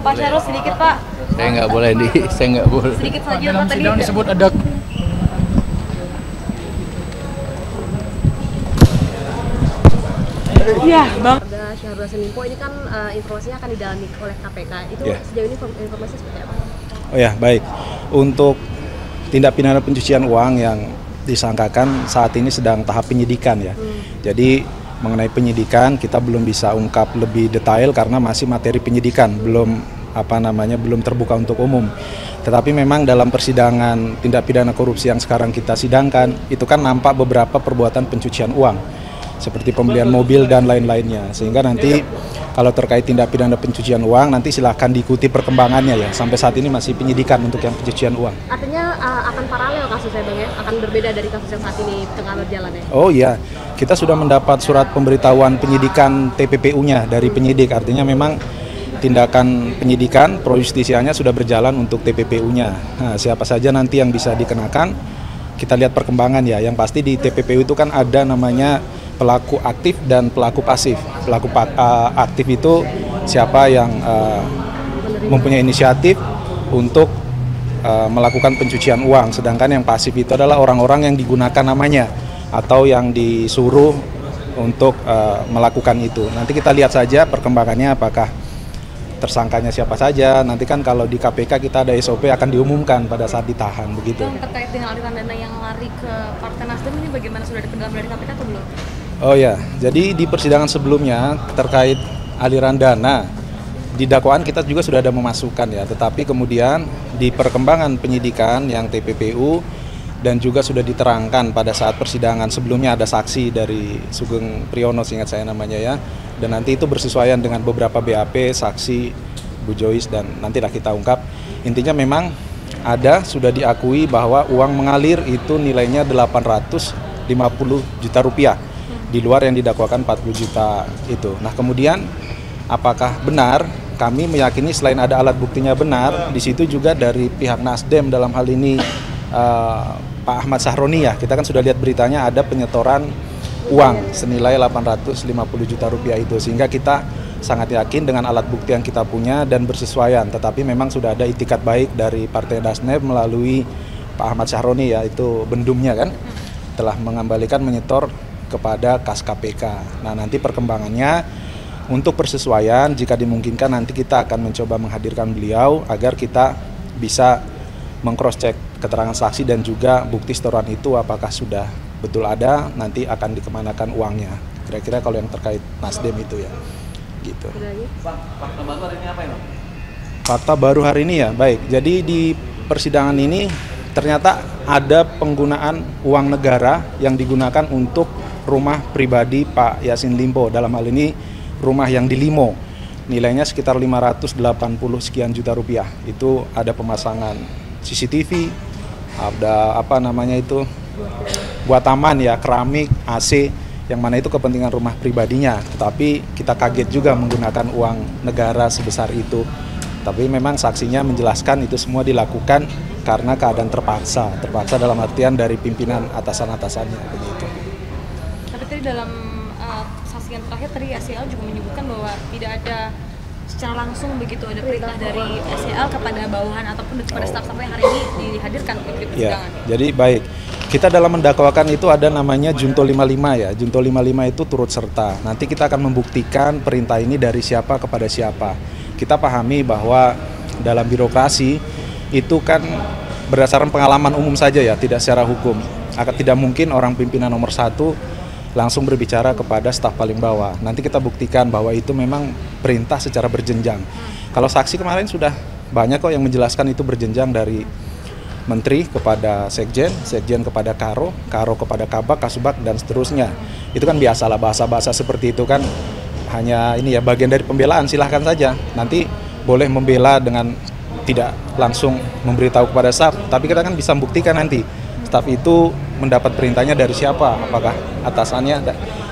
Pak Syarul sedikit Pak. Saya nggak boleh saya nggak boleh. Sedikit saja Pak tadi. Sidang disebut ada Iya, Bang. Ada Syahrul Yassin Limpo ini kan informasinya akan didalami oleh KPK. Itu sejauh ini informasi seperti apa? Oh ya, baik. Untuk tindak pidana pencucian uang yang disangkakan saat ini sedang tahap penyidikan ya. Jadi mengenai penyidikan kita belum bisa ungkap lebih detail karena masih materi penyidikan, belum belum terbuka untuk umum. Tetapi memang dalam persidangan tindak pidana korupsi yang sekarang kita sidangkan itu kan nampak beberapa perbuatan pencucian uang seperti pembelian mobil dan lain-lainnya, sehingga nanti kalau terkait tindak pidana pencucian uang nanti silahkan diikuti perkembangannya ya. Sampai saat ini masih penyidikan untuk yang pencucian uang. Artinya akan paralel kasusnya Bang ya? Akan berbeda dari kasus yang saat ini tengah berjalan ya? Oh iya, kita sudah mendapat surat pemberitahuan penyidikan TPPU-nya dari penyidik, artinya memang tindakan penyidikan pro justisianya sudah berjalan untuk TPPU-nya. Nah, siapa saja nanti yang bisa dikenakan, kita lihat perkembangan ya. Yang pasti di TPPU itu kan ada namanya pelaku aktif dan pelaku pasif. Pelaku aktif itu siapa yang mempunyai inisiatif untuk melakukan pencucian uang, sedangkan yang pasif itu adalah orang-orang yang digunakan namanya atau yang disuruh untuk melakukan itu. Nanti kita lihat saja perkembangannya, apakah tersangkanya siapa saja. Nanti kan kalau di KPK kita ada SOP akan diumumkan pada saat ditahan begitu. Bang, terkait dengan aliran dana yang lari ke Partai Nasdem ini bagaimana, sudah dipendam dari KPK atau belum? Oh ya, jadi di persidangan sebelumnya terkait aliran dana di dakwaan kita juga sudah ada memasukkan ya, tetapi kemudian di perkembangan penyidikan yang TPPU dan juga sudah diterangkan pada saat persidangan sebelumnya ada saksi dari Sugeng Priyono, seingat saya namanya ya, dan nanti itu bersesuaian dengan beberapa BAP, saksi Bu Joyce, dan nantilah kita ungkap. Intinya memang ada, sudah diakui bahwa uang mengalir itu nilainya 850 juta rupiah di luar yang didakwakan 40 juta itu. Nah kemudian apakah benar? Kami meyakini selain ada alat buktinya benar, di situ juga dari pihak Nasdem dalam hal ini Pak Ahmad Sahroni ya, kita kan sudah lihat beritanya ada penyetoran uang senilai 850 juta rupiah itu, sehingga kita sangat yakin dengan alat bukti yang kita punya dan bersesuaian. Tetapi memang sudah ada itikat baik dari Partai Nasdem melalui Pak Ahmad Sahroni ya, itu bendumnya kan, telah mengembalikan menyetor kepada kas KPK. Nah nanti perkembangannya untuk persesuaian, jika dimungkinkan nanti kita akan mencoba menghadirkan beliau agar kita bisa meng-cross check keterangan saksi dan juga bukti setoran itu apakah sudah betul ada, nanti akan dikemanakan uangnya. Kira-kira kalau yang terkait Nasdem itu ya, gitu. Fakta baru hari ini apa ya? Fakta baru hari ini ya, baik. Jadi di persidangan ini ternyata ada penggunaan uang negara yang digunakan untuk rumah pribadi Pak Yassin Limpo, dalam hal ini rumah yang di Limo, nilainya sekitar 580 sekian juta rupiah. Itu ada pemasangan CCTV, ada buat taman ya, keramik, AC, yang mana itu kepentingan rumah pribadinya. Tapi kita kaget juga menggunakan uang negara sebesar itu. Tapi memang saksinya menjelaskan itu semua dilakukan karena keadaan terpaksa dalam artian dari pimpinan atasan-atasannya begitu. Tapi tadi dalam saksi yang terakhir tadi SEL juga menyebutkan bahwa tidak ada secara langsung begitu ada perintah dari SEL kepada bawahan ataupun kepada staf-staf yang hari ini dihadirkan di persidangan. Ya, jadi baik. Kita dalam mendakwakan itu ada namanya Junto 55 ya. Junto 55 itu turut serta. Nanti kita akan membuktikan perintah ini dari siapa kepada siapa. Kita pahami bahwa dalam birokrasi itu kan berdasarkan pengalaman umum saja ya, tidak secara hukum. Akan tidak mungkin orang pimpinan nomor 1 langsung berbicara kepada staf paling bawah. Nanti kita buktikan bahwa itu memang perintah secara berjenjang. Kalau saksi kemarin sudah banyak kok yang menjelaskan itu berjenjang dari menteri kepada sekjen, sekjen kepada karo, karo kepada kabak, kasubag, dan seterusnya. Itu kan biasalah bahasa-bahasa seperti itu kan hanya ini ya bagian dari pembelaan, silahkan saja. Nanti boleh membela dengan tidak langsung memberitahu kepada staf, tapi kita kan bisa membuktikan nanti staf itu mendapat perintahnya dari siapa, apakah atasannya.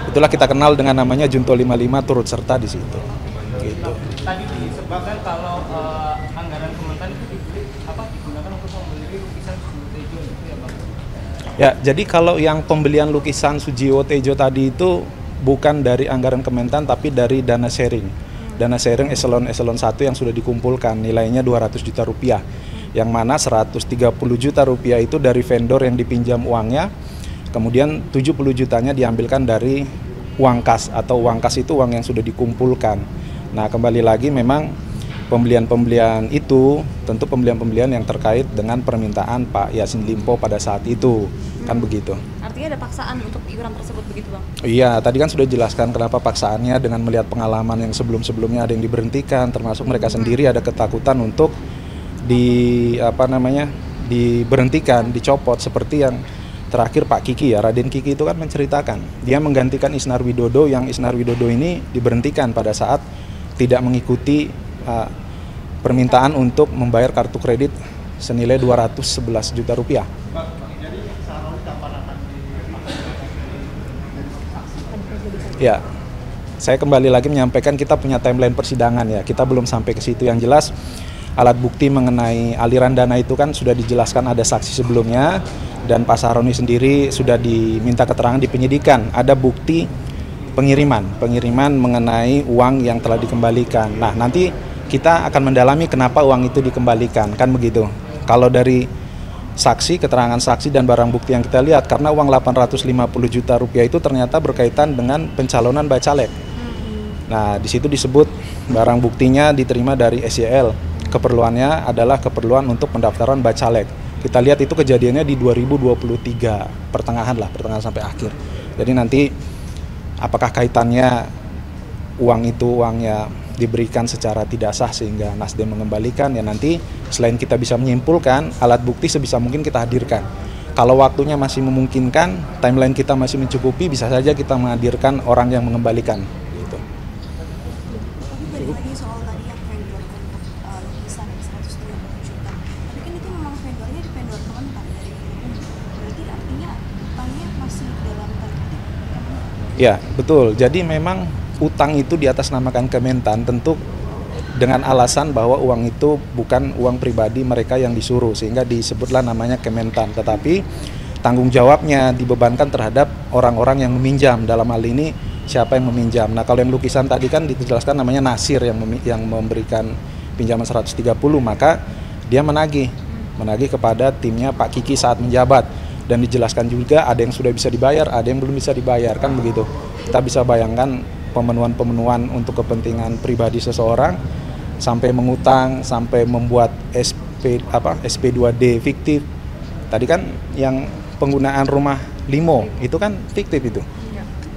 Itulah kita kenal dengan namanya Junto 55 turut serta di situ. Gitu. Tadi disebutkan kalau anggaran Kementan itu digunakan untuk membeli lukisan Sujiwo Tejo itu ya Bang? Ya, jadi kalau yang pembelian lukisan Sujiwo Tejo tadi itu bukan dari anggaran Kementan tapi dari dana sharing. dana sharing eselon 1 yang sudah dikumpulkan nilainya 200 juta rupiah. Yang mana 130 juta rupiah itu dari vendor yang dipinjam uangnya, kemudian 70 jutanya diambilkan dari uang kas, atau uang kas itu uang yang sudah dikumpulkan. Nah, kembali lagi memang pembelian-pembelian itu tentu pembelian-pembelian yang terkait dengan permintaan Pak Yassin Limpo pada saat itu, kan begitu. Artinya ada paksaan untuk iuran tersebut begitu Bang? Iya, tadi kan sudah jelaskan kenapa paksaannya dengan melihat pengalaman yang sebelum-sebelumnya ada yang diberhentikan, termasuk mereka sendiri ada ketakutan untuk diberhentikan, dicopot, seperti yang terakhir Pak Kiki ya, Raden Kiki itu kan menceritakan dia menggantikan Isnar Widodo, yang Isnar Widodo ini diberhentikan pada saat tidak mengikuti permintaan untuk membayar kartu kredit senilai 211 juta rupiah. Ya, saya kembali lagi menyampaikan kita punya timeline persidangan ya, kita belum sampai ke situ. Yang jelas alat bukti mengenai aliran dana itu kan sudah dijelaskan, ada saksi sebelumnya, dan Pak Sahroni sendiri sudah diminta keterangan di penyidikan. Ada bukti pengiriman mengenai uang yang telah dikembalikan. Nah, nanti kita akan mendalami kenapa uang itu dikembalikan, kan begitu. Kalau dari saksi, keterangan saksi dan barang bukti yang kita lihat, karena uang 850 juta rupiah itu ternyata berkaitan dengan pencalonan bacalek. Nah, di situ disebut barang buktinya diterima dari SYL. Keperluannya adalah keperluan untuk pendaftaran bacalek. Kita lihat itu kejadiannya di 2023, pertengahan sampai akhir. Jadi nanti apakah kaitannya uangnya diberikan secara tidak sah sehingga Nasdem mengembalikan, ya nanti selain kita bisa menyimpulkan, alat bukti sebisa mungkin kita hadirkan. Kalau waktunya masih memungkinkan, timeline kita masih mencukupi, bisa saja kita menghadirkan orang yang mengembalikan. Gitu. Tapi balik lagi soal tadi yang vendor untuk lukisan yang 130 juta. Tapi kan itu memang vendornya di vendor komentar dari umum. Berarti artinya utangnya masih dalam tertib. Ya, betul. Jadi memang utang itu diatasnamakan Kementan, tentu dengan alasan bahwa uang itu bukan uang pribadi mereka yang disuruh, sehingga disebutlah namanya Kementan. Tetapi tanggung jawabnya dibebankan terhadap orang-orang yang meminjam, dalam hal ini siapa yang meminjam. Nah, kalau yang lukisan tadi kan dijelaskan namanya Nasir yang memberikan pinjaman 130, maka dia menagih kepada timnya Pak Kiki saat menjabat. Dan dijelaskan juga ada yang sudah bisa dibayar, ada yang belum bisa dibayar, kan begitu. Kita bisa bayangkan pemenuhan untuk kepentingan pribadi seseorang, sampai mengutang, sampai membuat SP2D fiktif. Tadi kan yang penggunaan rumah limo itu kan fiktif itu.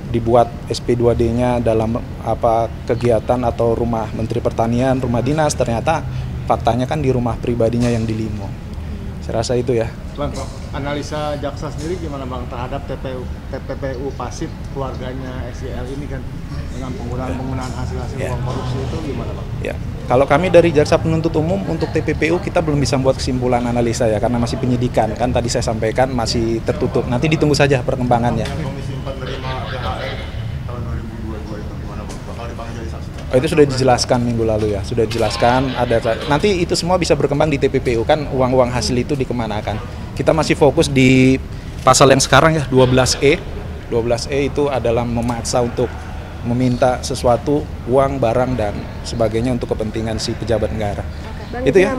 Dibuat SP2D-nya dalam kegiatan atau rumah Menteri Pertanian, rumah dinas, ternyata faktanya kan di rumah pribadinya yang di limo. Saya rasa itu ya. Bang, analisa jaksa sendiri gimana Bang terhadap TPPU pasif keluarganya SYL ini kan, dengan penggunaan hasil-hasil uang korupsi itu gimana Bang? Ya, kalau kami dari jaksa penuntut umum untuk TPPU kita belum bisa membuat kesimpulan analisa ya, karena masih penyidikan, kan tadi saya sampaikan masih tertutup. Nanti ditunggu saja perkembangannya. Komisi 4 menerima THR tahun 2022 itu gimana Bang? Bakal dipanggil jadi saksi? Oh, itu sudah dijelaskan minggu lalu ya, sudah dijelaskan. Nanti itu semua bisa berkembang di TPPU, kan uang-uang hasil itu dikemanakan. Kita masih fokus di pasal yang sekarang ya, 12E. 12E itu adalah memaksa untuk meminta sesuatu, uang, barang dan sebagainya untuk kepentingan si pejabat negara. Bang, itu ya.